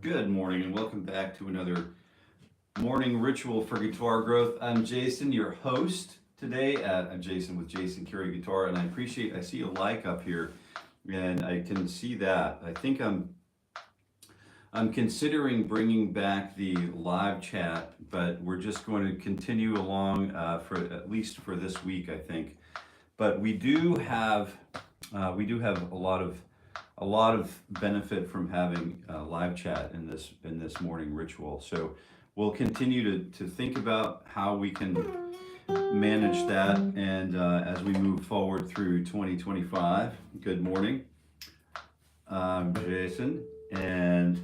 Good morning and welcome back to another morning ritual for guitar growth. I'm Jason, your host today. I'm Jason with Jason Carey Guitar, and I see a like up here, and I can see that. I think I'm considering bringing back the live chat, but we're just going to continue along for at least for this week, I think. But we do have a lot of benefit from having live chat in this morning ritual. So we'll continue to think about how we can manage that, and as we move forward through 2025. Good morning. I'm Jason, and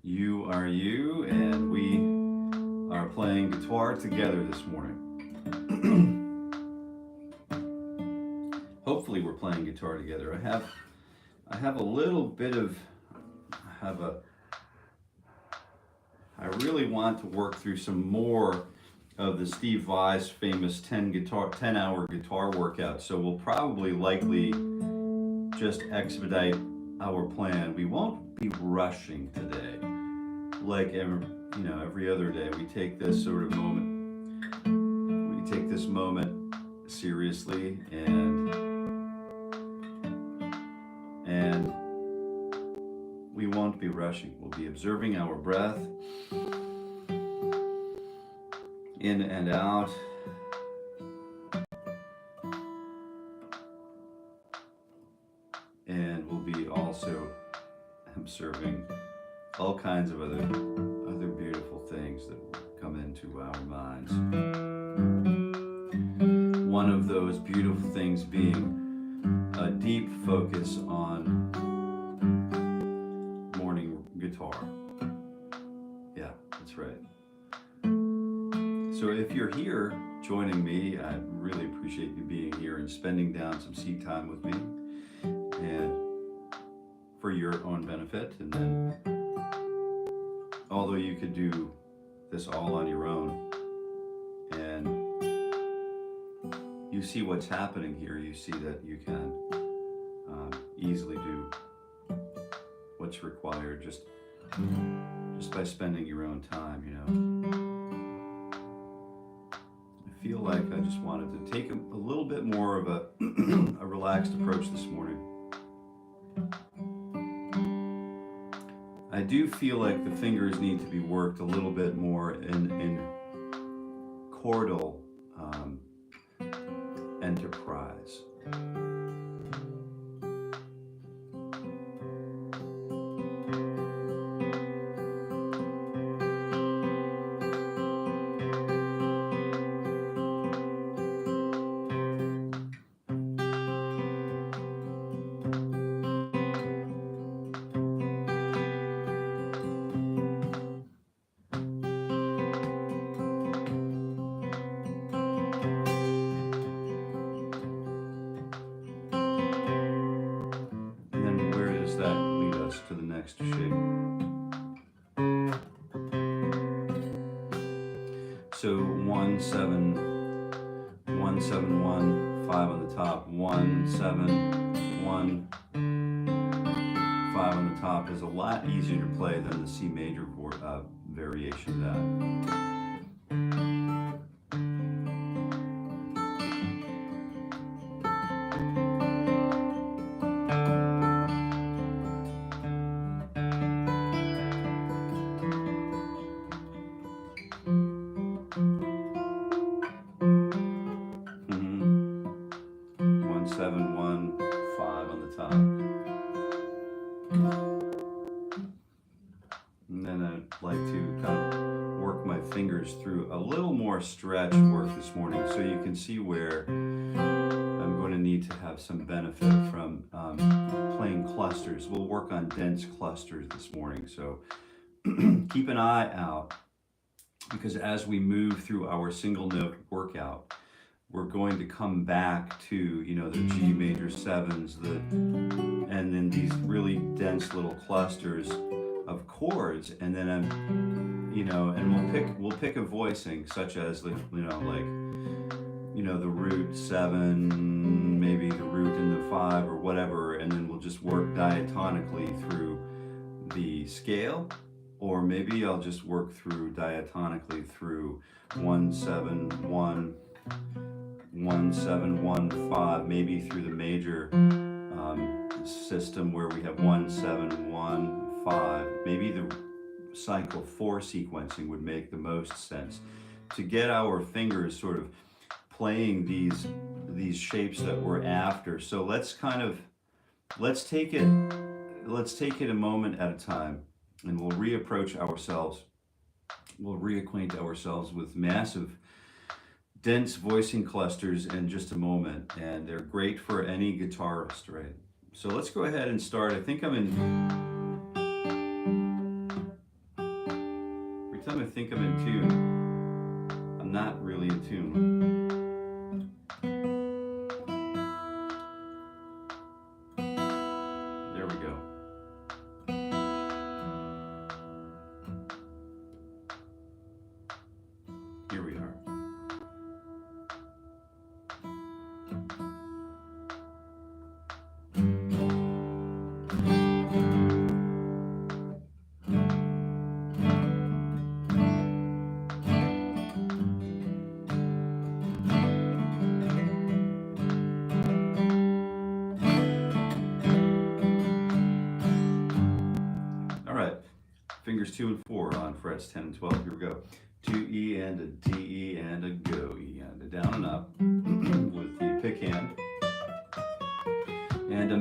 you are you, and we are playing guitar together this morning. Hopefully we're playing guitar together. I have a little bit of, I really want to work through some more of the Steve Vai's famous 10-hour guitar workout. So we'll probably likely just expedite our plan. We won't be rushing today. Like every other day, we take this sort of moment. We take this moment seriously, and we won't be rushing. We'll be observing our breath in and out. And we'll be also observing all kinds of other beautiful things that come into our minds. One of those beautiful things being a deep focus on morning guitar. Yeah, that's right. So if you're here joining me, I really appreciate you being here and spending down some seat time with me, and for your own benefit. And then, although you could do this all on your own, and you see what's happening here, you see that you can easily do what's required just by spending your own time, I feel like I just wanted to take a little bit more of a relaxed approach this morning. I do feel like the fingers need to be worked a little bit more in chordal enterprise. To the next shape. So 1 7 1 7 1 5 on the top, 1 7 1 5 on the top is a lot easier to play than the C major variation of that. Through a little more stretch work this morning, so you can see where I'm going to need to have some benefit from playing clusters. We'll work on dense clusters this morning, so keep an eye out, because as we move through our single note workout, we're going to come back to the G major sevens, and then these really dense little clusters of chords, and then and we'll pick a voicing such as the the root 7, maybe the root in the 5 or whatever, and then we'll just work diatonically through the scale, or maybe I'll just work through diatonically through 1 7 1 1 7 1 5, maybe through the major system where we have 1 7 1 5. Maybe the cycle 4 sequencing would make the most sense to get our fingers sort of playing these shapes that we're after. So let's take it a moment at a time, and we'll reapproach ourselves. We'll reacquaint ourselves with massive dense voicing clusters in just a moment, and they're great for any guitarist, right? So let's go ahead and start. I think I'm in, every time I think I'm in tune, I'm not really in tune. There we go. Here we are. Fingers 2 and 4 on frets 10 and 12. Here we go. 2 E and a D E and a go E and a down and up with the pick hand. And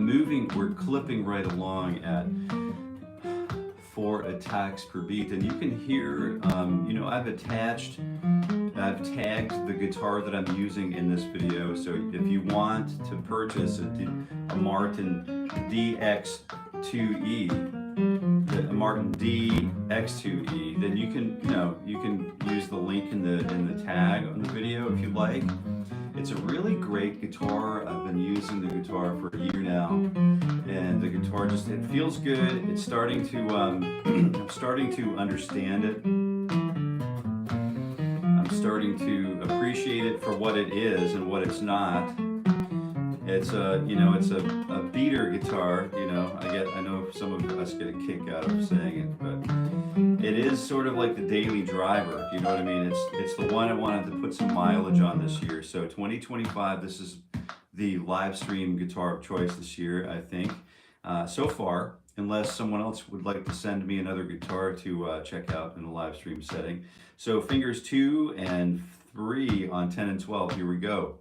we're clipping right along at 4 attacks per beat. And you can hear, I've tagged the guitar that I'm using in this video. So if you want to purchase a Martin DX2E, a Martin DX2E, then you can use the link in the tag on the video if you like. It's a really great guitar. I've been using the guitar for a year now, and the guitar it feels good. It's starting to I'm starting to understand it. I'm starting to appreciate it for what it is and what it's not. It's a beater guitar. I know some of us get a kick out of saying it, but it is sort of like the daily driver. You know what I mean? It's the one I wanted to put some mileage on this year. So 2025, this is the live stream guitar of choice this year, I think. So far, unless someone else would like to send me another guitar to check out in a live stream setting. So fingers 2 and 3 on 10 and 12. Here we go.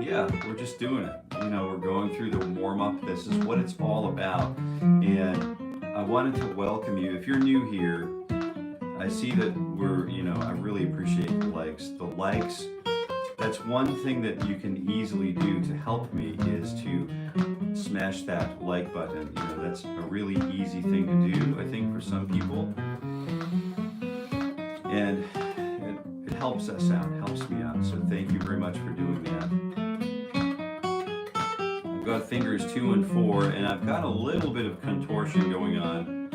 Yeah, we're just doing it. We're going through the warm-up. This is what it's all about. And I wanted to welcome you. If you're new here, I see that I really appreciate the likes. The likes, that's one thing that you can easily do to help me, is to smash that like button. That's a really easy thing to do, I think, for some people. And it helps us out, helps me out. So thank you very much for doing that. I've got fingers 2 and 4, and I've got a little bit of contortion going on.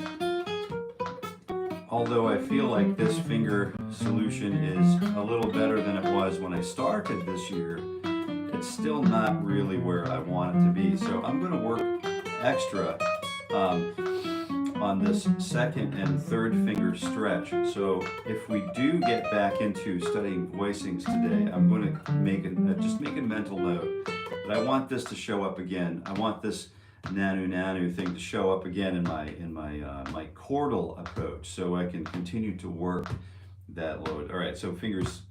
Although I feel like this finger solution is a little better than it was when I started this year, it's still not really where I want it to be. So I'm going to work extra on this second and third finger stretch. So if we do get back into studying voicings today, I'm going to make a mental note that I want this to show up again. I want this nanu thing to show up again in my chordal approach, so I can continue to work that load. All right, so fingers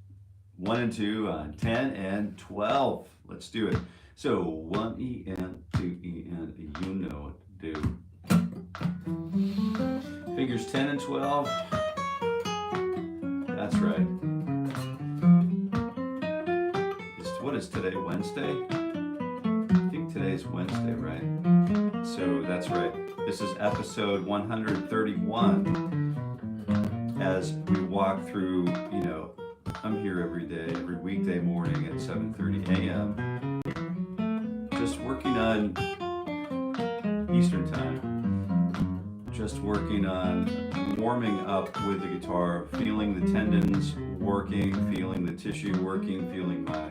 1 and 2 on 10 and 12. Let's do it. So 1 E and 2 E and you know what to do. Fingers 10 and 12. That's right. What is today? Wednesday? I think today's Wednesday, right? So that's right. This is episode 131. As we walk through, I'm here every day, every weekday morning at 7:30 a.m. just working on Eastern time. Just working on warming up with the guitar, feeling the tendons working, feeling the tissue working, feeling my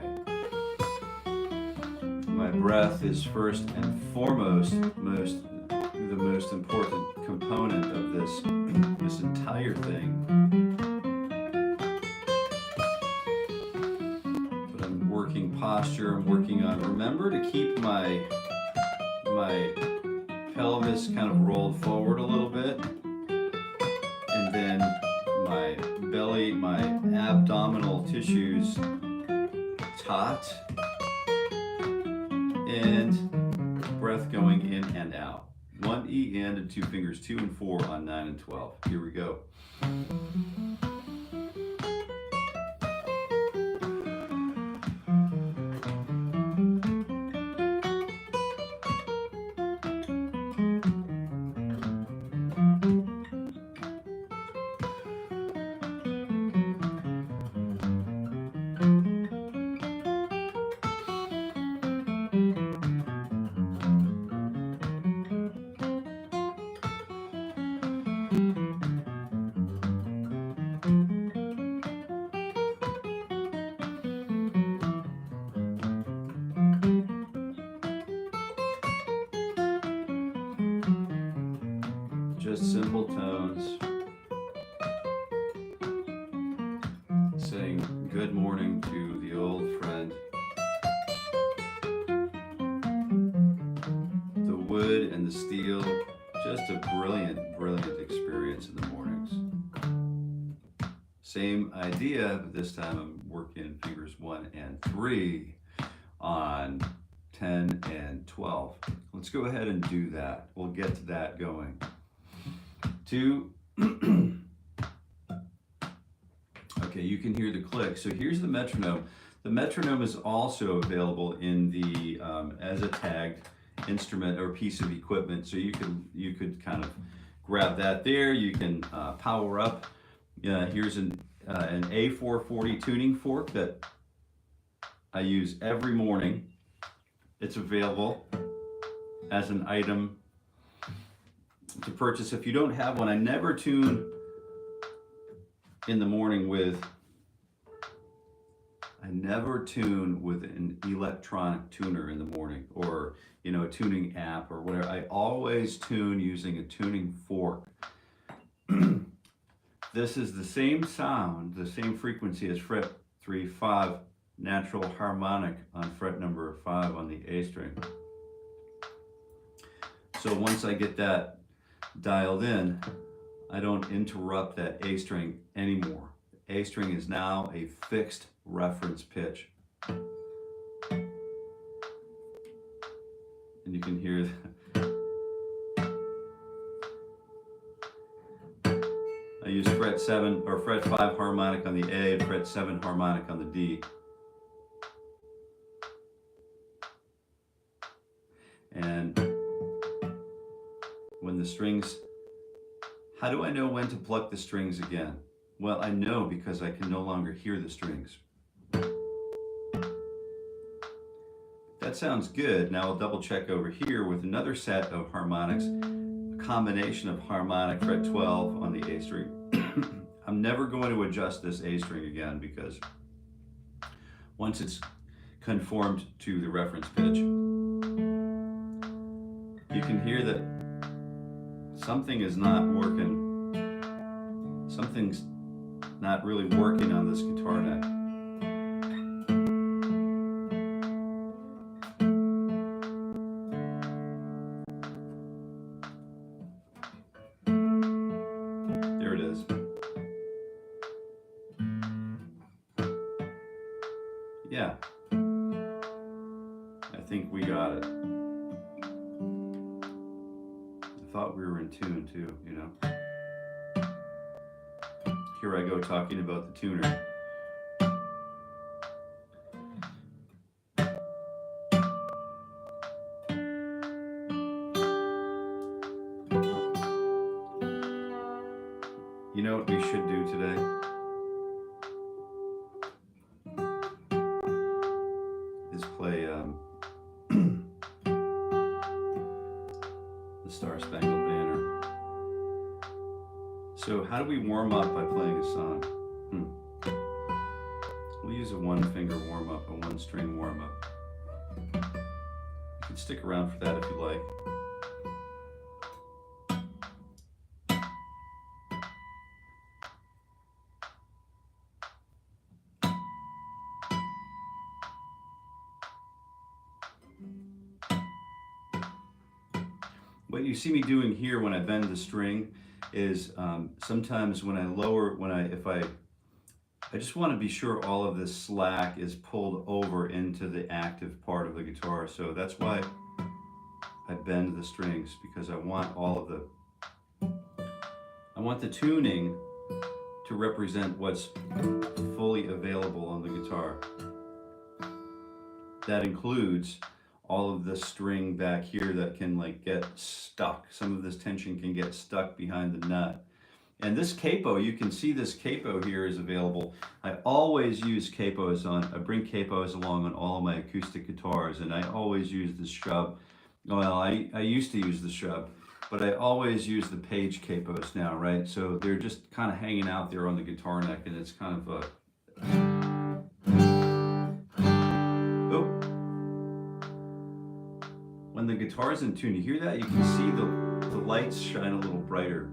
breath is first and foremost, the most important component of this entire thing. But I'm working posture, I'm working on, remember to keep my pelvis kind of rolled forward a little bit, and then my belly, my abdominal tissues taut, and breath going in and out. 1 E and 2 fingers, 2 and 4 on 9 and 12. Here we go. Just simple tones, saying good morning to the old friend. The wood and the steel, just a brilliant, brilliant experience in the mornings. Same idea, but this time I'm working fingers 1 and 3 on 10 and 12. Let's go ahead and do that. We'll get to that going. 2. Okay, you can hear the click. So here's the metronome. The metronome is also available in the as a tagged instrument or piece of equipment. So you could kind of grab that there. You can power up. Here's an A440 tuning fork that I use every morning. It's available as an item to purchase if you don't have one. I never tune in the morning with an electronic tuner in the morning, or a tuning app or whatever. I always tune using a tuning fork. This is the same sound, the same frequency as fret 3, 5, natural harmonic on fret number 5 on the A string. So once I get that dialed in, I don't interrupt that A string anymore. A string is now a fixed reference pitch. And you can hear I use fret 7 or fret 5 harmonic on the A and fret 7 harmonic on the D. And when the strings, how do I know when to pluck the strings again? Well, I know because I can no longer hear the strings. That sounds good. Now I'll double check over here with another set of harmonics, a combination of harmonic fret 12 on the A string. I'm never going to adjust this A string again because once it's conformed to the reference pitch, you can hear that something is not working. Something's not really working on this guitar neck. There it is. Yeah. I think we got it. I thought we were in tune too, Here I go talking about the tuner. You know what we should do today? Is play the Star Spangled Banner. So how do we warm up by playing a song? We'll use a 1-finger warm up, a 1-string warm up. You can stick around for that if you like. what you see me doing here when I bend the string is sometimes when I lower, I just want to be sure all of this slack is pulled over into the active part of the guitar. So that's why I bend the strings, because I want the tuning to represent what's fully available on the guitar. That includes all of the string back here that can like get stuck. Some of this tension can get stuck behind the nut. And this capo, you can see this capo here is available. I always use capos I bring capos along on all of my acoustic guitars, and I always use the shub. Well, I used to use the shub, but I always use the page capos now, right? So they're just kind of hanging out there on the guitar neck, and it's kind of a... Oh. When the guitar's in tune, you hear that? You can see the lights shine a little brighter.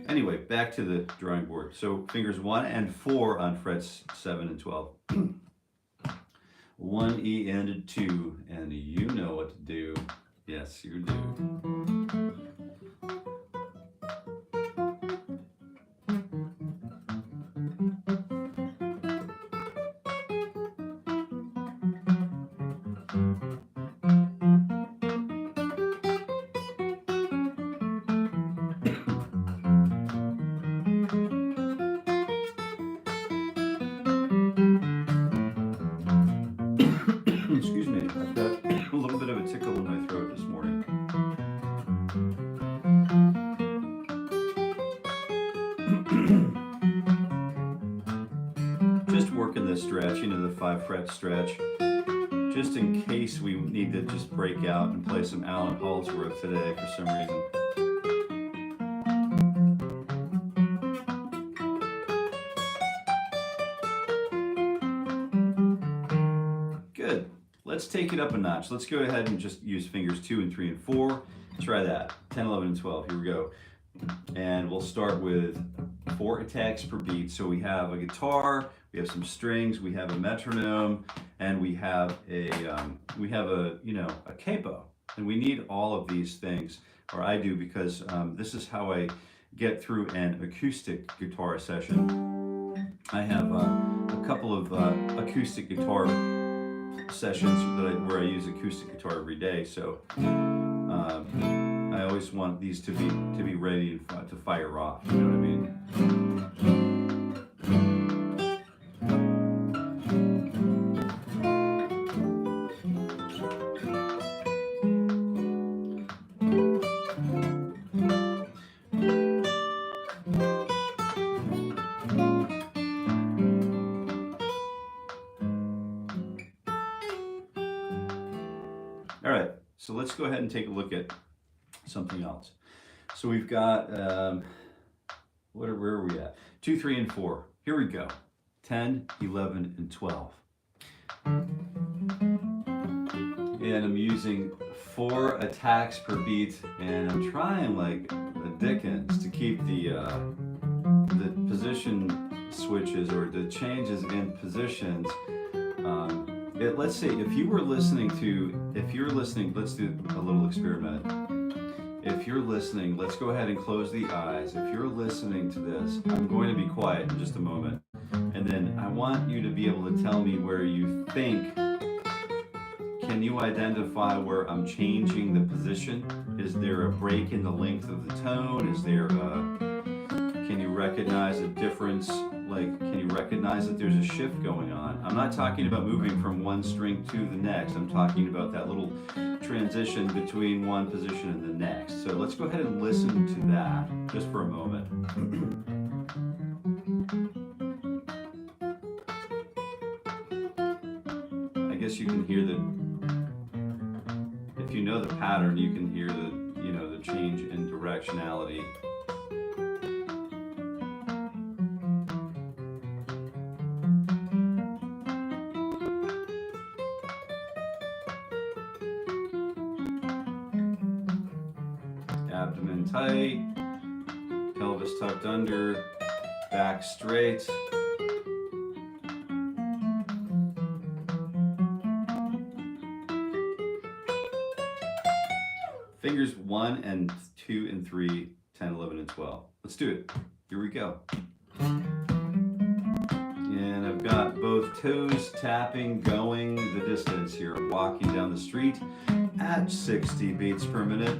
Anyway, back to the drawing board. So fingers 1 and 4 on frets 7 and 12. 1 E and a 2, and you know what to do. Yes, you do. Excuse me, I've got a little bit of a tickle in my throat this morning. Just working this stretch, you know, the 5 fret stretch, just in case we need to just break out and play some Alan Holdsworth today for some reason. Good. Let's take it up a notch. Let's go ahead and just use fingers 2 and 3 and 4. Try that. 10, 11, and 12. Here we go. And we'll start with 4 attacks per beat. So we have a guitar, we have some strings, we have a metronome, and we have a capo. And we need all of these things, or I do, because this is how I get through an acoustic guitar session. I have a couple of acoustic guitar sessions where I use acoustic guitar every day, so I always want these to be ready to fire off. You know what I mean? All right, so let's go ahead and take a look at something else. So we've got, where are we at? 2, 3, and 4. Here we go. 10, 11, and 12. And I'm using 4 attacks per beat, and I'm trying like the dickens to keep the position switches, or the changes in positions. Let's say if you're listening, let's do a little experiment. If you're listening, let's go ahead and close the eyes. If you're listening to this, I'm going to be quiet in just a moment. And then I want you to be able to tell me where you think. Can you identify where I'm changing the position? Is there a break in the length of the tone? Can you recognize a difference? Like, can you recognize that there's a shift going on? I'm not talking about moving from one string to the next. I'm talking about that little transition between one position and the next. So let's go ahead and listen to that just for a moment. I guess you can hear if you know the pattern, you can hear the change in directionality. Abdomen tight, pelvis tucked under, back straight. Fingers 1 and 2 and 3, 10, 11, and 12. Let's do it. Here we go. And I've got both toes tapping, going the distance here, walking down the street at 60 beats per minute.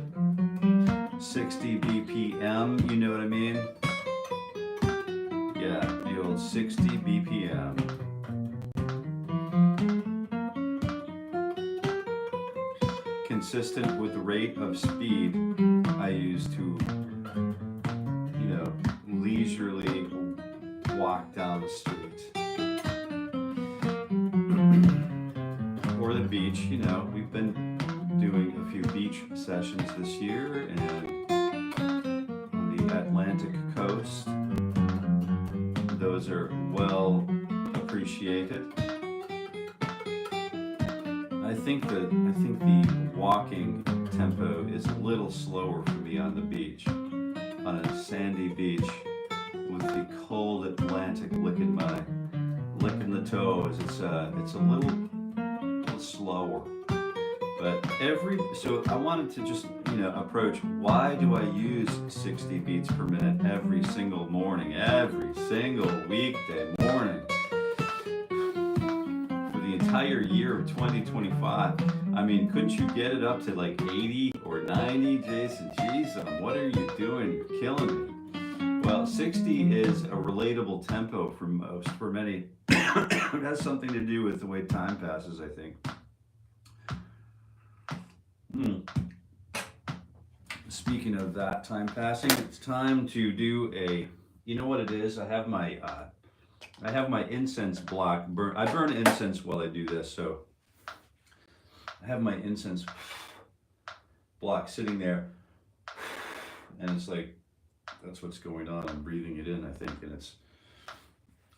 60 BPM, you know what I mean? Yeah, the old 60 BPM. Consistent with the rate of speed I use to, you know, leisurely walk down the street. Or the beach, you know, we've been doing a few beach sessions this year and on the Atlantic coast. Those are well appreciated. I think the walking tempo is a little slower for me on the beach, on a sandy beach with the cold Atlantic licking the toes. It's a little slower. But so I wanted to just, you know, approach, why do I use 60 beats per minute every single morning, every single weekday morning for the entire year of 2025? I mean, couldn't you get it up to like 80 or 90, Jason? Jeez, what are you doing? You're killing me. Well, 60 is a relatable tempo for many. It has something to do with the way time passes, I think. Speaking of that time passing, it's time to do a, you know what it is? I have my incense block burn. I burn incense while I do this, so I have my incense block sitting there, and it's like, that's what's going on. I'm breathing it in, I think, and it's,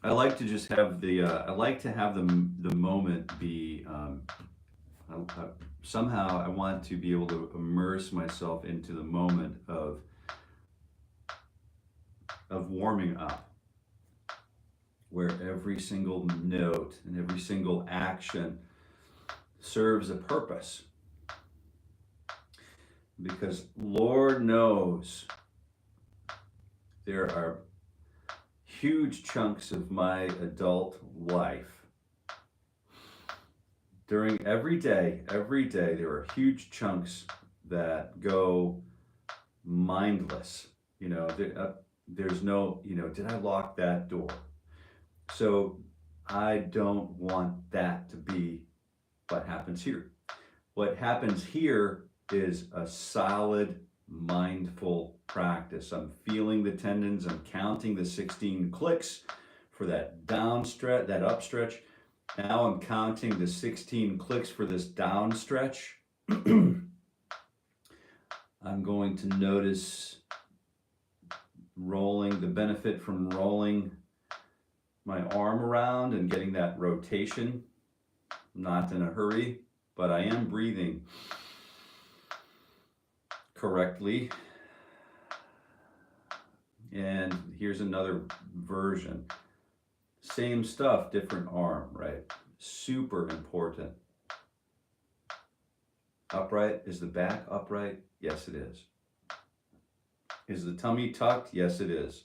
I like to just have the moment be, somehow I want to be able to immerse myself into the moment of warming up, where every single note and every single action serves a purpose. Because Lord knows there are huge chunks of my adult life. During every day, there are huge chunks that go mindless. You know, there's no, you know, did I lock that door? So I don't want that to be what happens here. What happens here is a solid, mindful practice. I'm feeling the tendons. I'm counting the 16 clicks for that down stretch, that up stretch. Now I'm counting the 16 clicks for this down stretch. I'm going to notice rolling, the benefit from rolling my arm around and getting that rotation. I'm not in a hurry, but I am breathing correctly. And here's another version. Same stuff, different arm, right? Super important. Upright. Is the back upright? Yes, it is. Is the tummy tucked? Yes, it is.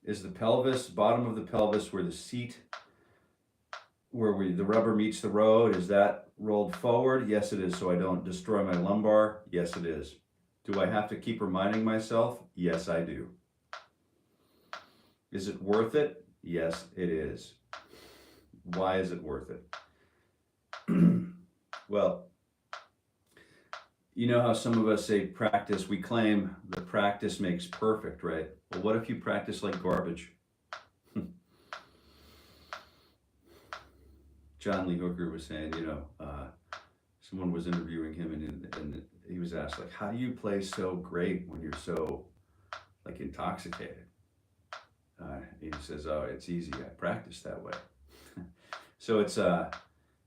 Is the pelvis, bottom of the pelvis where the seat, where the rubber meets the road, is that rolled forward? Yes, it is, so I don't destroy my lumbar? Yes, it is. Do I have to keep reminding myself? Yes, I do. Is it worth it? Yes, it is. Why is it worth it? Well, you know how some of us say practice, we claim the practice makes perfect, right? Well, what if you practice like garbage? John Lee Hooker was saying, you know, someone was interviewing him and he was asked, like, how do you play so great when you're so, like, intoxicated? He says, oh, it's easy. I practice that way. So it's the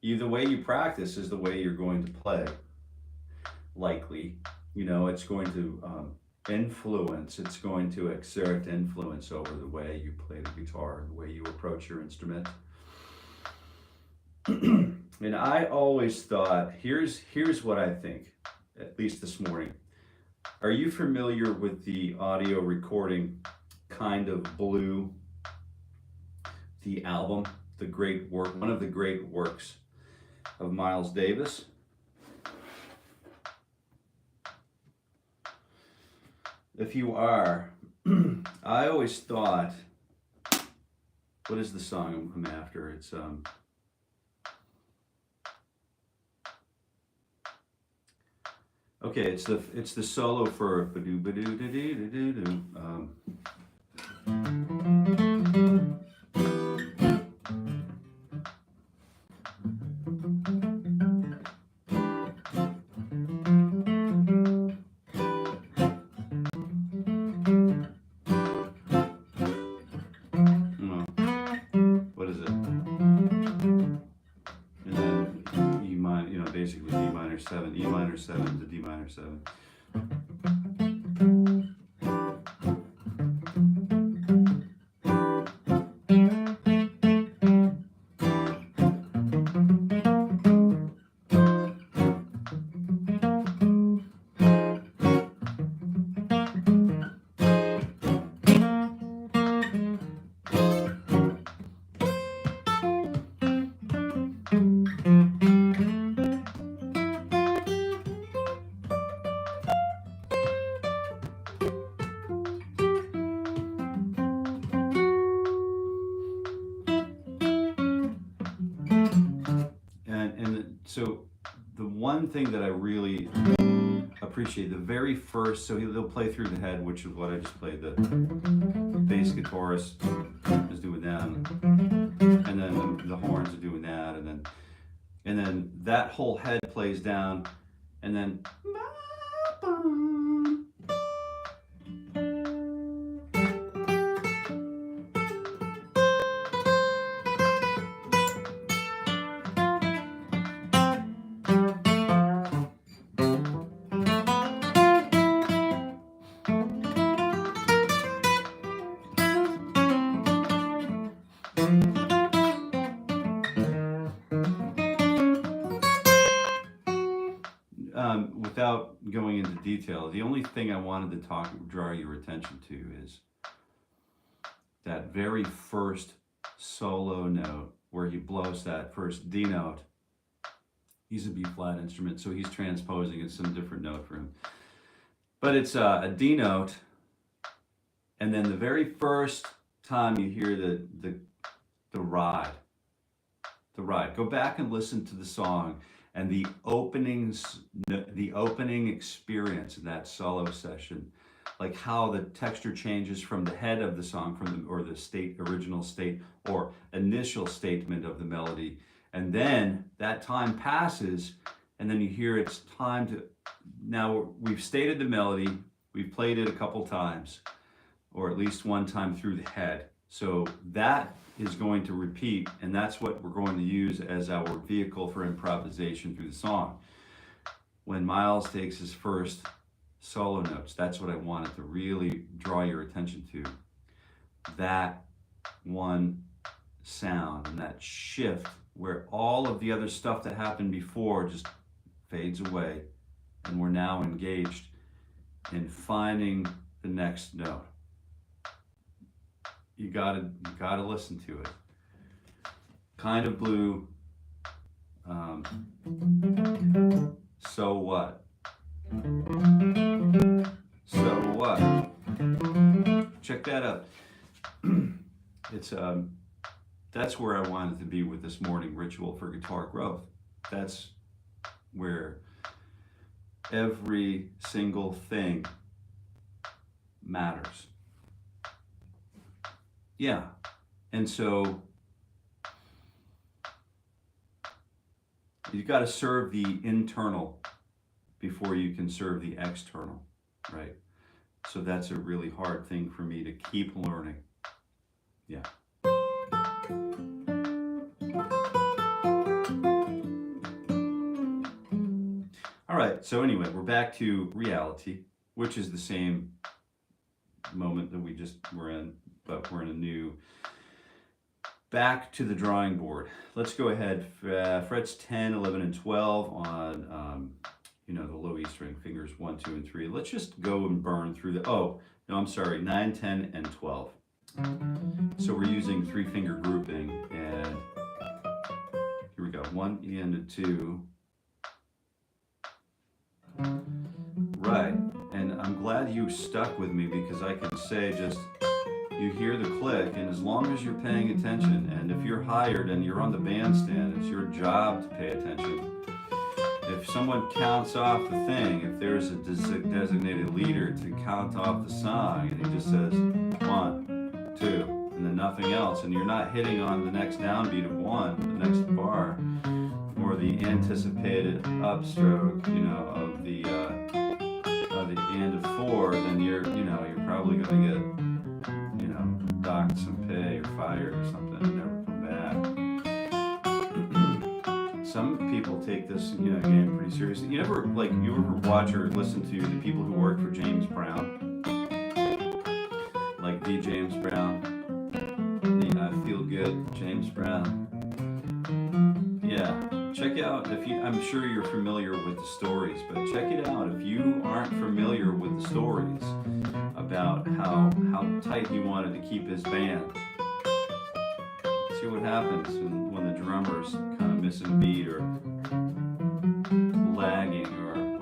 way you practice is the way you're going to play. Likely, you know, it's going to influence. It's going to exert influence over the way you play the guitar, the way you approach your instrument. And I always thought, here's what I think. at least this morning. Are you familiar with the audio recording Kind of Blue, the album, the great work, one of the great works of Miles Davis? If you are, I always thought, what is the song I'm after? It's okay, it's the solo for what is it? And then E minor, you know, basically D minor 7, E minor 7 to D minor 7. So the one thing that I really appreciate, the very first, so they'll play through the head, which is what I just played. The bass guitarist is doing that, and then the horns are doing that, and then that whole head plays down, and then without going into detail, the only thing I wanted to draw your attention to is that very first solo note where he blows that first D note. He's a B flat instrument, so he's transposing. It's some different note for him. But it's a D note, and then the very first time you hear the ride. Go back and listen to the song. And the opening experience in that solo session, like how the texture changes from the head of the song, or the original state or initial statement of the melody, and then that time passes, and then you hear it's time to. Now we've stated the melody, we've played it a couple times, or at least one time through the head. So that is going to repeat, and that's what we're going to use as our vehicle for improvisation through the song. When Miles takes his first solo notes, that's what I wanted to really draw your attention to. That one sound and that shift where all of the other stuff that happened before just fades away, and we're now engaged in finding the next note. You gotta listen to it. Kind of Blue. So what? So what? Check that out. It's that's where I wanted to be with this morning ritual for guitar growth. That's where every single thing matters. Yeah, and so you've got to serve the internal before you can serve the external, right? So that's a really hard thing for me to keep learning. Yeah. All right, so anyway, we're back to reality, which is the same moment that we just were in, but we're in a new, back to the drawing board. Let's go ahead, frets 10, 11, and 12 on, the low E string. fingers 1, 2, and 3. Let's just go and burn through the, oh, no, I'm sorry, 9, 10, and 12. So we're using 3-finger grouping, and here we go, 1 E and a 2. Right, and I'm glad you stuck with me because I can say just, you hear the click, and as long as you're paying attention, and if you're hired and you're on the bandstand, it's your job to pay attention. If someone counts off the thing, if there's a designated leader to count off the song, and he just says 1, 2, and then nothing else, and you're not hitting on the next downbeat of 1, the next bar, or the anticipated upstroke, you know, of the end of 4, then you're probably going to get, docked some pay or fired or something and never come back. Some people take this, game pretty seriously. You ever watch or listen to the people who work for James Brown, like the James Brown, the I Feel Good James Brown? Yeah, check out I'm sure you're familiar with the stories, but check it out if you aren't familiar with the stories about how tight he wanted to keep his band. See what happens when the drummer's kind of missing beat or lagging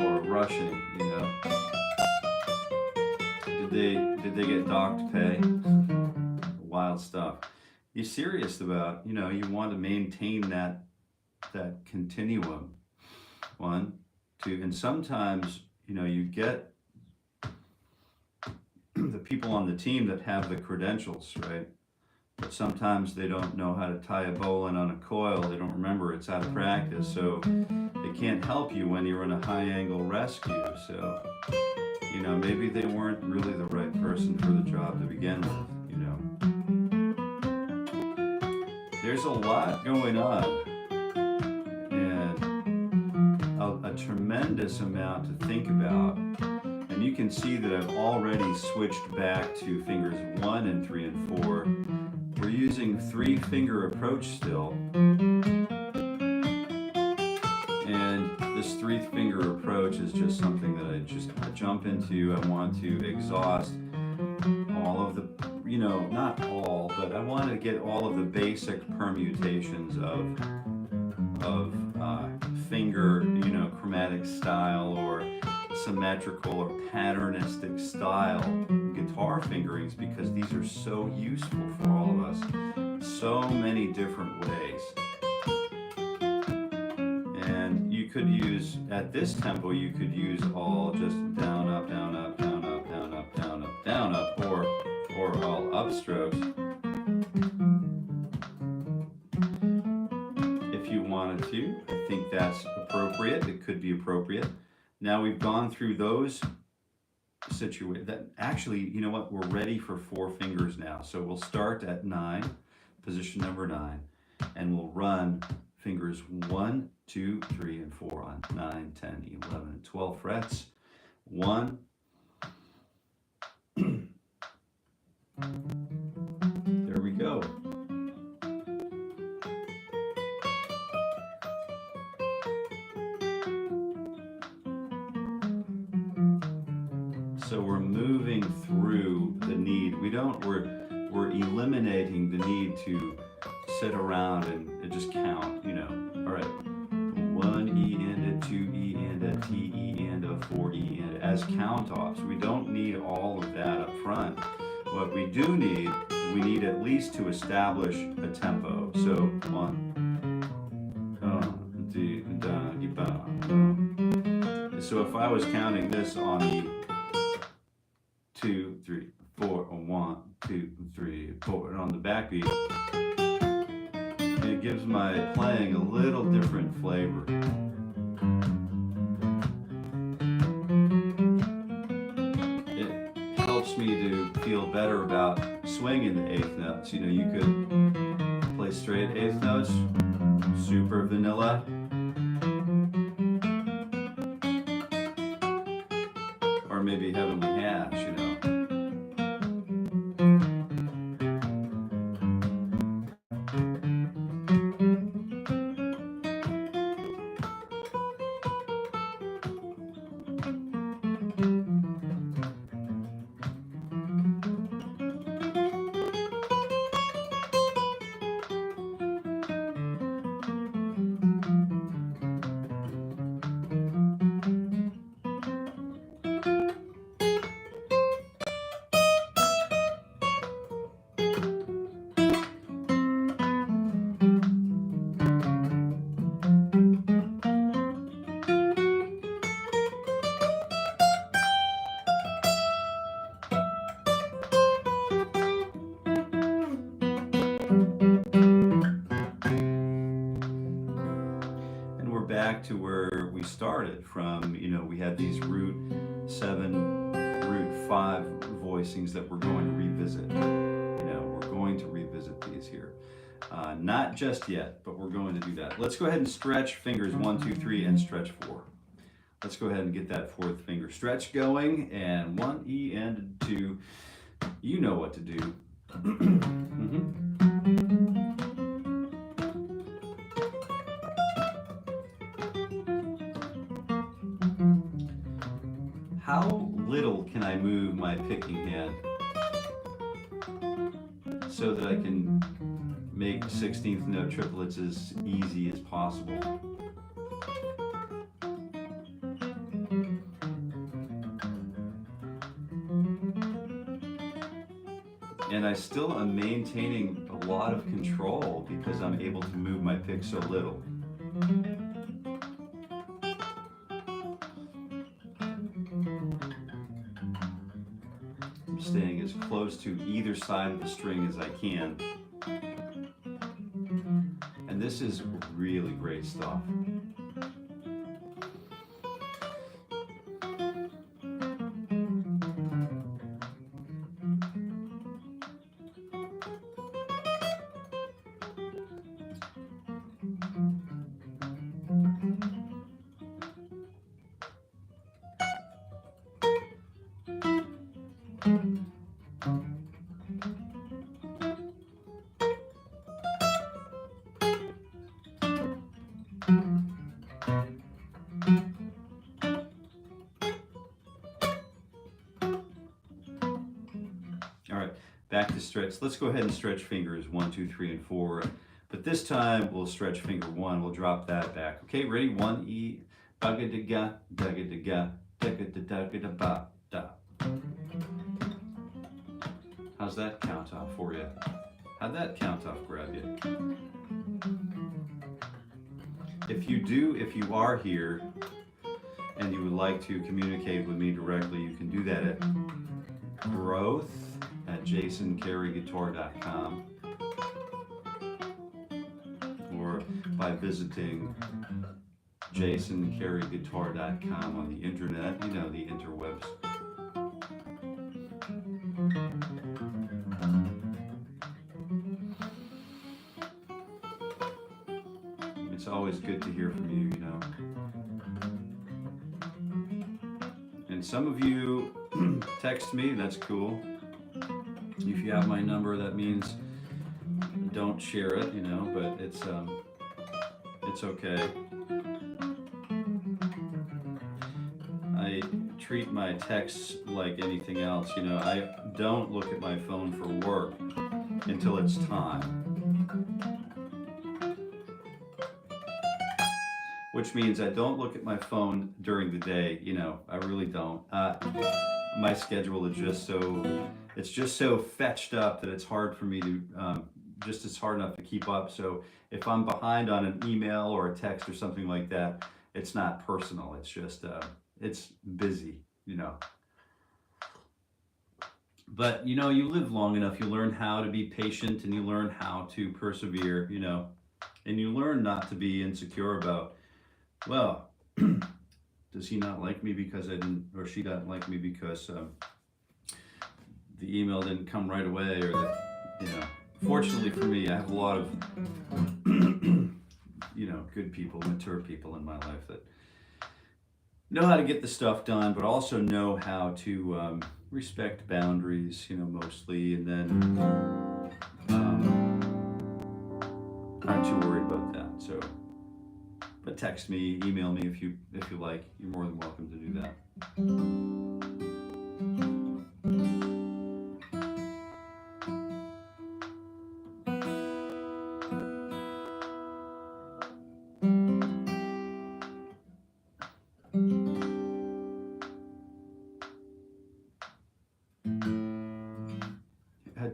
or rushing, Did they get docked pay? Wild stuff. You're serious about, you want to maintain that continuum. 1, 2, and sometimes, you get the people on the team that have the credentials, right? But sometimes they don't know how to tie a bowline on a coil. They don't remember, it's out of practice, so they can't help you when you're in a high angle rescue. So, maybe they weren't really the right person for the job to begin with, There's a lot going on, and a tremendous amount to think about. And you can see that I've already switched back to fingers 1 and 3 and 4. We're using 3-finger approach still. And this 3-finger approach is just something that I jump into. I want to exhaust all of the, not all, but I want to get all of the basic permutations of finger, chromatic-style or symmetrical or patternistic style guitar fingerings, because these are so useful for all of us. So many different ways. And you could use, at this tempo, you could use all just down, up, down, up, down, up, down, up, down, up, down, up, or all upstrokes. If you wanted to, I think that's appropriate. It could be appropriate. Now we've gone through those situations. That actually, you know what? We're ready for 4 fingers now. So we'll start at 9, position number 9, and we'll run fingers 1, 2, 3, and 4 on 9, 10, 11, and 12 frets. 1. There we go. So we're moving through the need. We're eliminating the need to sit around and just count, All right, 1 E and a 2 E and a T E and a 4 E and as count offs. We don't need all of that up front. What we do need, we need at least to establish a tempo. So 1, 2, so if I was counting this on the 2, 3, 4, 1, 2, 3, 4, and on the backbeat, it gives my playing a little different flavor. It helps me to feel better about swinging the 8th notes. You could play straight 8th notes, super vanilla. Or maybe Heavenly Hash, back to where we started from. You know, we had these root 7, root 5 voicings that we're going to revisit. You know, we're going to revisit these here. Not just yet, but we're going to do that. Let's go ahead and stretch fingers 1, 2, 3, and stretch 4. Let's go ahead and get that 4th finger stretch going, and 1, E, and 2. You know what to do. How little can I move my picking hand so that I can make 16th note triplets as easy as possible? And I still am maintaining a lot of control because I'm able to move my pick so little. I'm staying as close to either side of the string as I can. And this is really great stuff. All right, back to stretch. Let's go ahead and stretch fingers 1, 2, 3, and 4. But this time we'll stretch finger 1. We'll drop that back. Okay, ready? 1, E, ba-ga-da-ga, da-ga-da-ga, da-ga-da-da-ga-da-ba, da. How's that count off for you? How'd that count off grab you? If you are here and you would like to communicate with me directly, you can do that at growth@jasoncareyguitar.com or by visiting jasoncareyguitar.com on the internet, you know, the interwebs. It's always good to hear from you, you know. And some of you text me, that's cool. If you have my number, that means don't share it, you know, but it's okay. I treat my texts like anything else, you know. I don't look at my phone for work until it's time. Which means I don't look at my phone during the day, you know, I really don't. My schedule is just so fetched up that it's hard for me to, it's hard enough to keep up. So if I'm behind on an email or a text or something like that, it's not personal. It's just, it's busy, you know. But, you know, you live long enough, you learn how to be patient and you learn how to persevere, you know, and you learn not to be insecure about, well, does he not like me because I didn't, or she doesn't like me because the email didn't come right away, or that, you know. Fortunately for me, I have a lot of, you know, good people, mature people in my life that know how to get the stuff done, but also know how to respect boundaries, you know, mostly, and then aren't too worried about that. So. But text me, email me if you like. You're more than welcome to do that.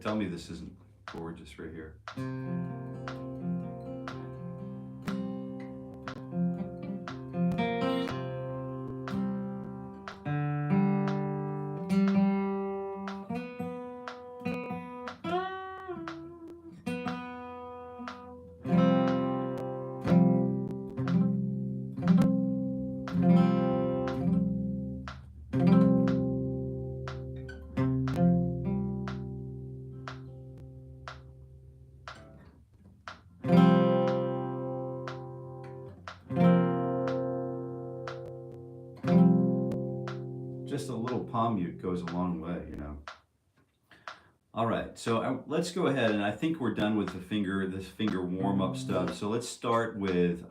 Tell me this isn't gorgeous right here. just a little palm mute goes a long way, you know. All right, so let's go ahead, and I think we're done with this finger warm-up stuff. So let's start with,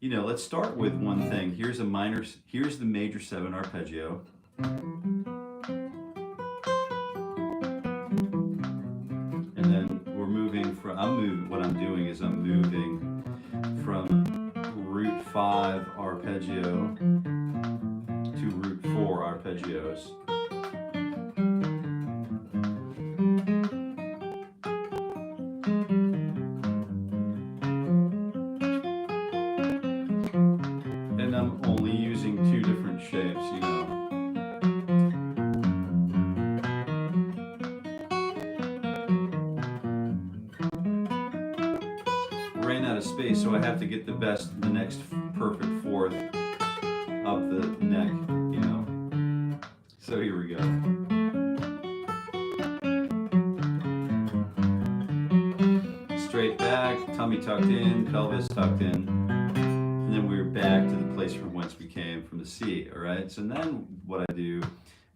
you know, let's start with one thing. Here's the major 7 arpeggio. And then we're moving from, what I'm doing is I'm moving from root 5 arpeggio to root 4 arpeggios. And I'm only using 2 different shapes, you know. Ran out of space, so I have to get the next perfect 4th of the neck, you know. So here we go. Straight back, tummy tucked in, pelvis tucked in, and then we're back to the place from whence we came, from the C, all right? So then what I do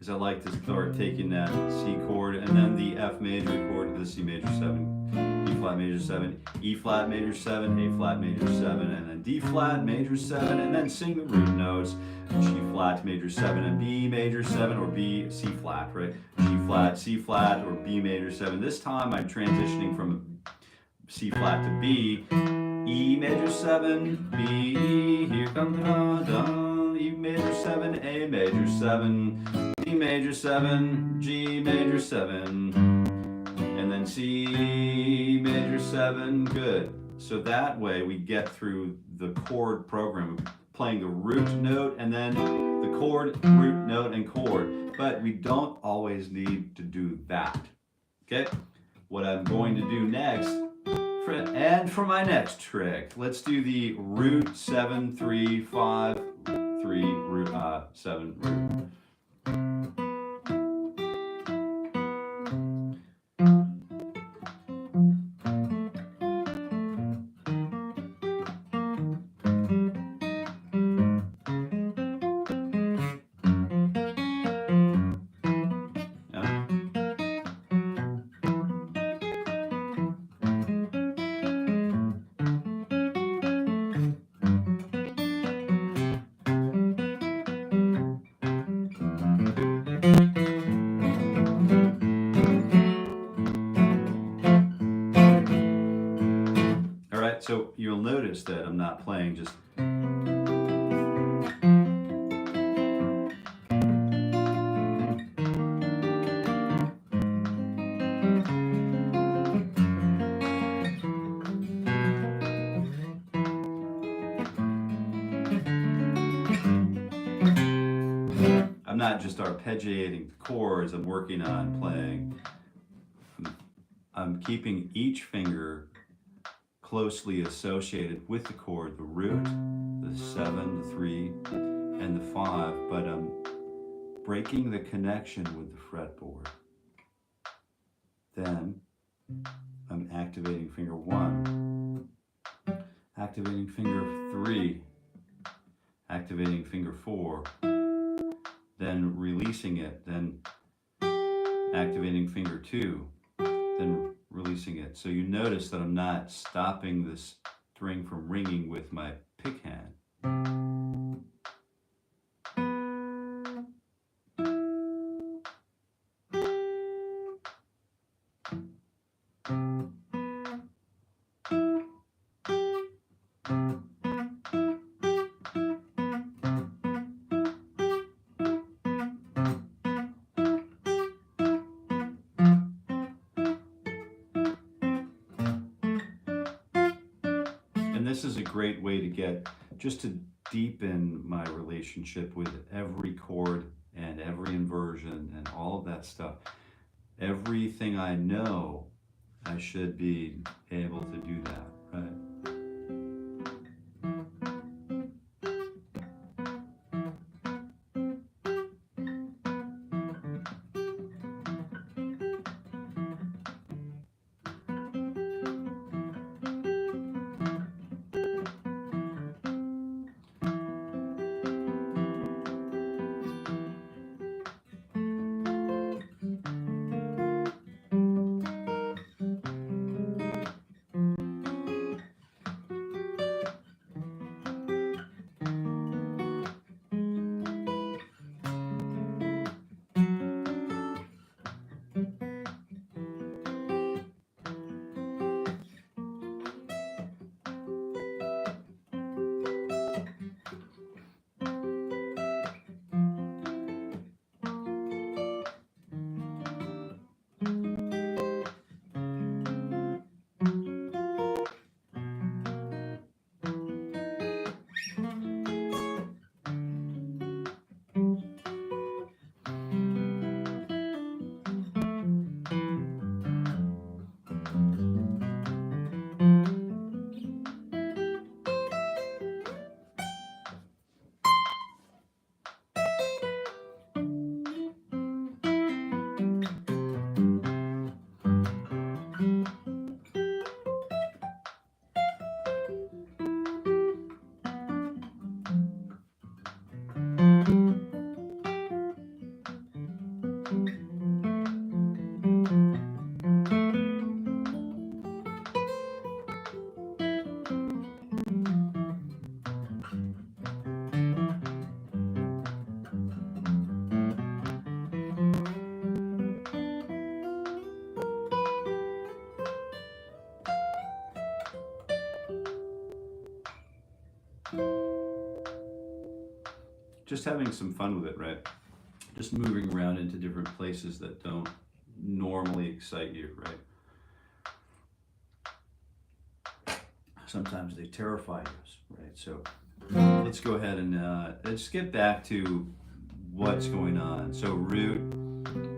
is I like to start taking that C chord and then the F major chord to the C major 7, D flat major 7, E flat major 7, A flat major 7, and then D flat major 7, and then sing the root notes, G flat major 7 and B major 7, or B, C flat, right? G flat, C flat, or B major 7. This time I'm transitioning from C flat to B, E major 7, B, E, here comes the da, da, E major 7, A major 7, D major 7, G major 7, and then C major 7, good. So that way we get through the chord program, playing the root note and then the chord, root note, and chord. But we don't always need to do that, okay? What I'm going to do next, for my next trick, let's do the root 7, 3, 5, 3, root 7, root. So you'll notice that I'm not playing just. I'm not just arpeggiating the chords, I'm working on playing. I'm keeping each finger closely associated with the chord, the root, the 7, the 3, and the 5, but I'm breaking the connection with the fretboard. Then I'm activating finger 1, activating finger 3, activating finger 4, then releasing it, then activating finger 2, then releasing it. So you notice that I'm not stopping this string from ringing with my pick hand. This is a great way to get, just to deepen my relationship with every chord and every inversion and all of that stuff. Everything I know, I should be able to do that, right? just having some fun with it, right? Just moving around into different places that don't normally excite you, right? Sometimes they terrify us, right? So let's go ahead and let's get back to what's going on. So root,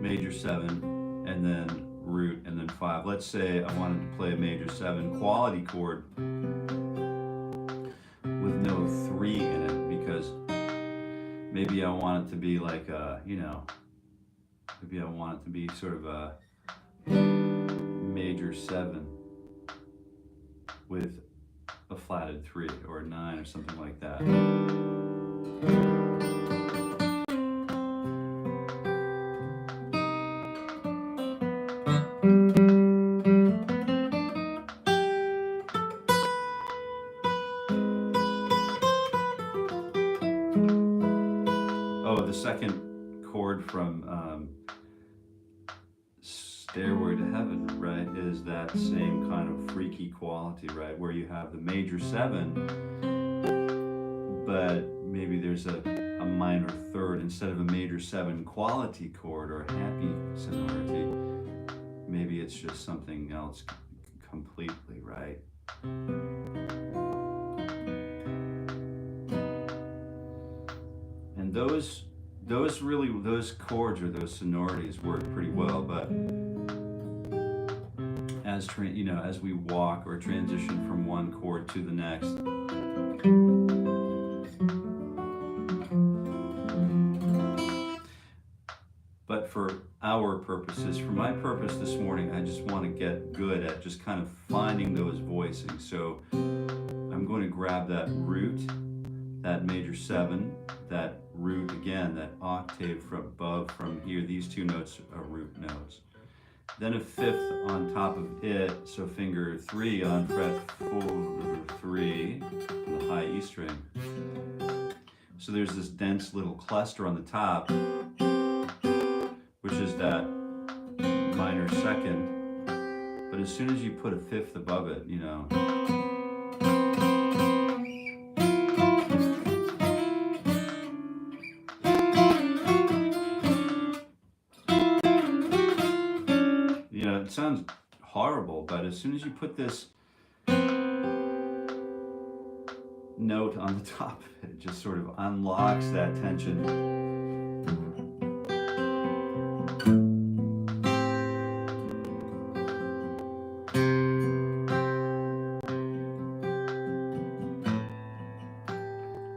major 7, and then root, and then 5. Let's say I wanted to play a major 7 quality chord with no 3 in it, because maybe I want it to be like a, you know, maybe I want it to be sort of a major 7 with a flatted 3 or a 9 or something like that. Oh, the second chord from Stairway to Heaven, right, is that same kind of freaky quality, right, where you have the major 7, but maybe there's a minor 3rd instead of a major 7 quality chord or happy sonority. Maybe it's just something else completely, right? And those chords or those sonorities work pretty well, but as you know, as we walk or transition from one chord to the next, but for our purposes, for my purpose this morning, I just want to get good at just kind of finding those voicings. So I'm going to grab that root, that major 7, that root again, that octave from above, from here. These two notes are root notes. Then a 5th on top of it, so finger 3 on fret 3 on the high E string. So there's this dense little cluster on the top, which is that minor 2nd. But as soon as you put a 5th above it, you know, it sounds horrible, but as soon as you put this note on the top of it, it just sort of unlocks that tension.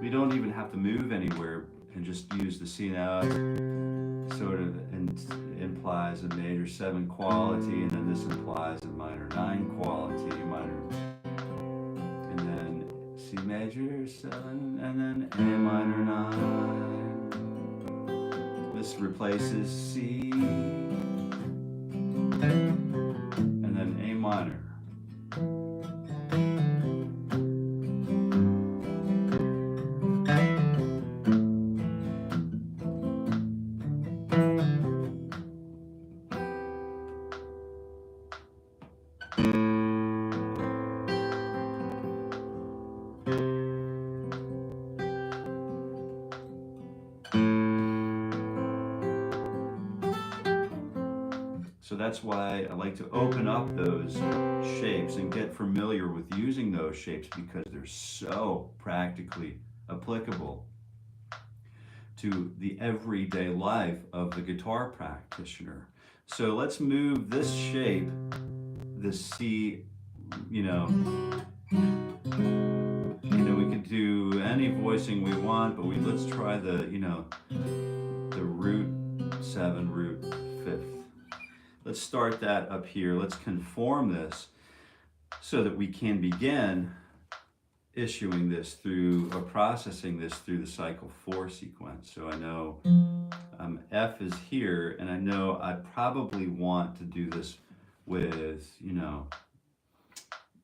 We don't even have to move anywhere and just use the C note. Sort of implies a major 7 quality, and then this implies a minor 9 quality, and then C major 7, and then A minor 9. This replaces C, and then A minor. So that's why I like to open up those shapes and get familiar with using those shapes, because they're so practically applicable to the everyday life of the guitar practitioner. So let's move this shape, this C, we could do any voicing we want, but let's try the root 7, root 5th. Let's start that up here. Let's conform this so that we can begin issuing this through, or processing this through the cycle 4 sequence. So I know F is here, and I know I probably want to do this with,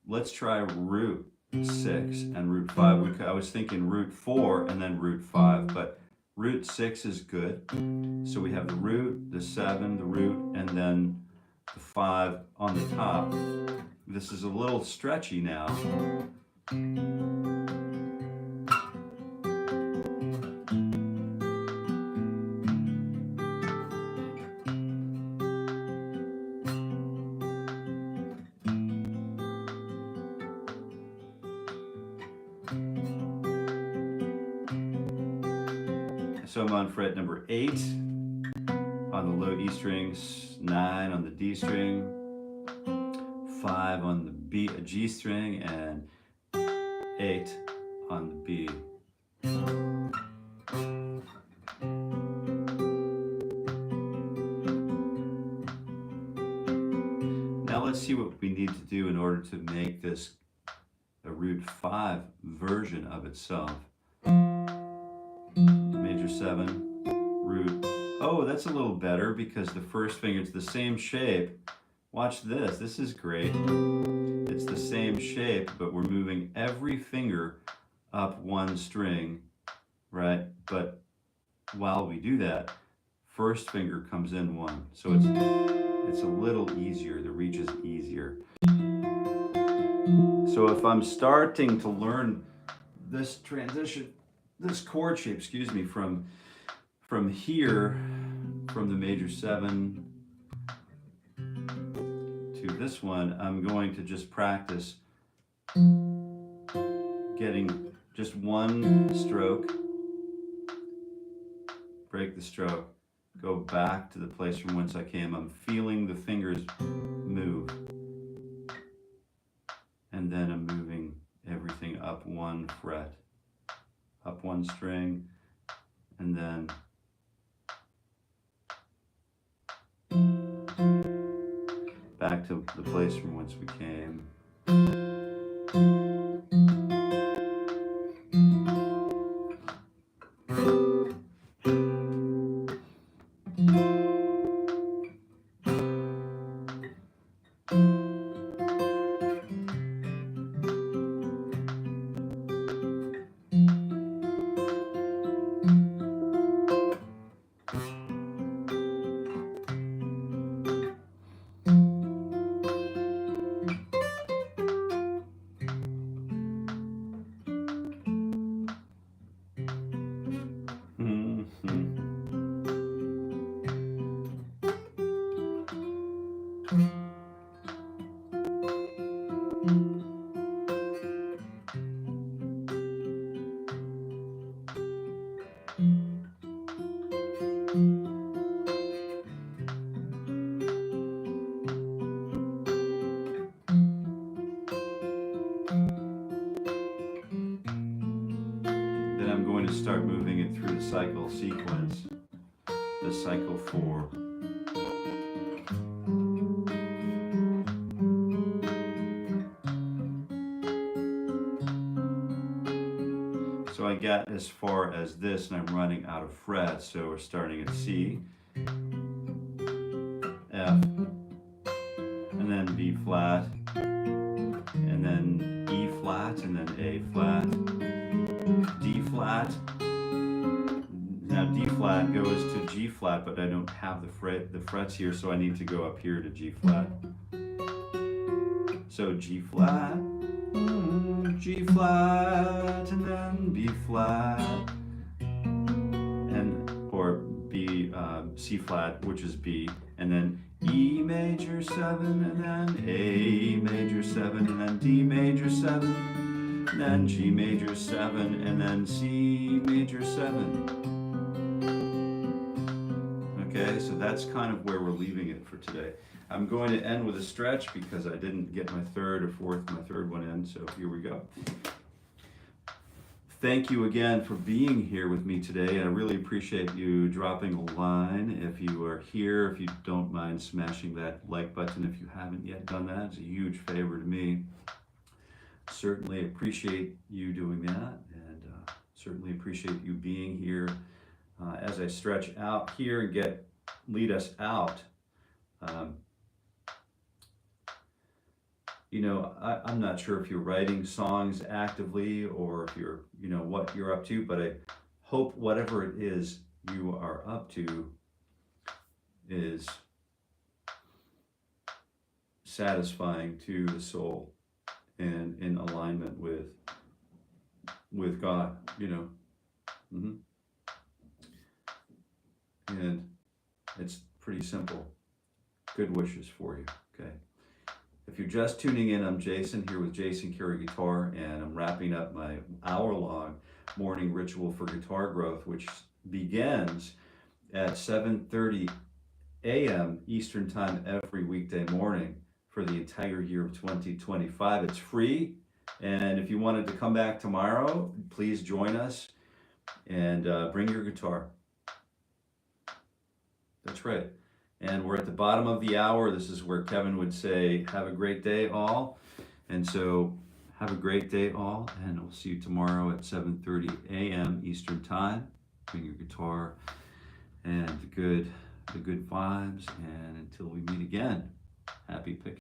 let's try root 6 and root 5. I was thinking root 4 and then root 5, but root 6 is good. So we have the root, the 7, the root, and then the 5 on the top. This is a little stretchy now. So I'm on fret number 8 on the low E string, 9 on the D string, 5 on the G string, and 8 on the B. Now let's see what we need to do in order to make this a root 5 version of itself. Major 7, root. Oh, that's a little better because the first finger, it's the same shape. Watch this, this is great. It's the same shape, but we're moving every finger up one string, right? But while we do that, first finger comes in one. So it's a little easier, the reach is easier. So if I'm starting to learn this transition, this chord shape, excuse me, from here, from the major 7 to this one, I'm going to just practice getting just one stroke, break the stroke, go back to the place from whence I came. I'm feeling the fingers move. And then I'm moving everything up one fret, up one string, and then back to the place from whence we came. Start moving it through the cycle sequence, the cycle 4. So I got as far as this and I'm running out of frets, so we're starting at C, F, and then B flat, and then E flat, and then A flat, D flat. Now D flat goes to G flat, but I don't have the frets here, so I need to go up here to G flat. So G flat, G flat, and then B flat, and or B C flat, which is B, and then E major 7, and then A major 7, and then D major 7. And then G major 7, and then C major 7. Okay, so that's kind of where we're leaving it for today. I'm going to end with a stretch because I didn't get my third one in, so here we go. Thank you again for being here with me today, and I really appreciate you dropping a line. If you are here, if you don't mind smashing that like button if you haven't yet done that, it's a huge favor to me. Certainly appreciate you doing that, and certainly appreciate you being here as I stretch out here and lead us out. You know, I'm not sure if you're writing songs actively or if you're, you know, what you're up to, but I hope whatever it is you are up to is satisfying to the soul and in alignment with God, you know. And it's pretty simple. Good wishes for you, okay? If you're just tuning in, I'm Jason, here with Jason Carey Guitar, and I'm wrapping up my hour-long morning ritual for guitar growth, which begins at 7:30 a.m. Eastern Time every weekday morning for the entire year of 2025. It's free, and if you wanted to come back tomorrow, please join us and bring your guitar. That's right. And we're at the bottom of the hour. This is where Kevin would say, have a great day, all. And so have a great day, all, and we'll see you tomorrow at 7:30 a.m. Eastern Time. Bring your guitar and the good vibes, and until we meet again, happy picking.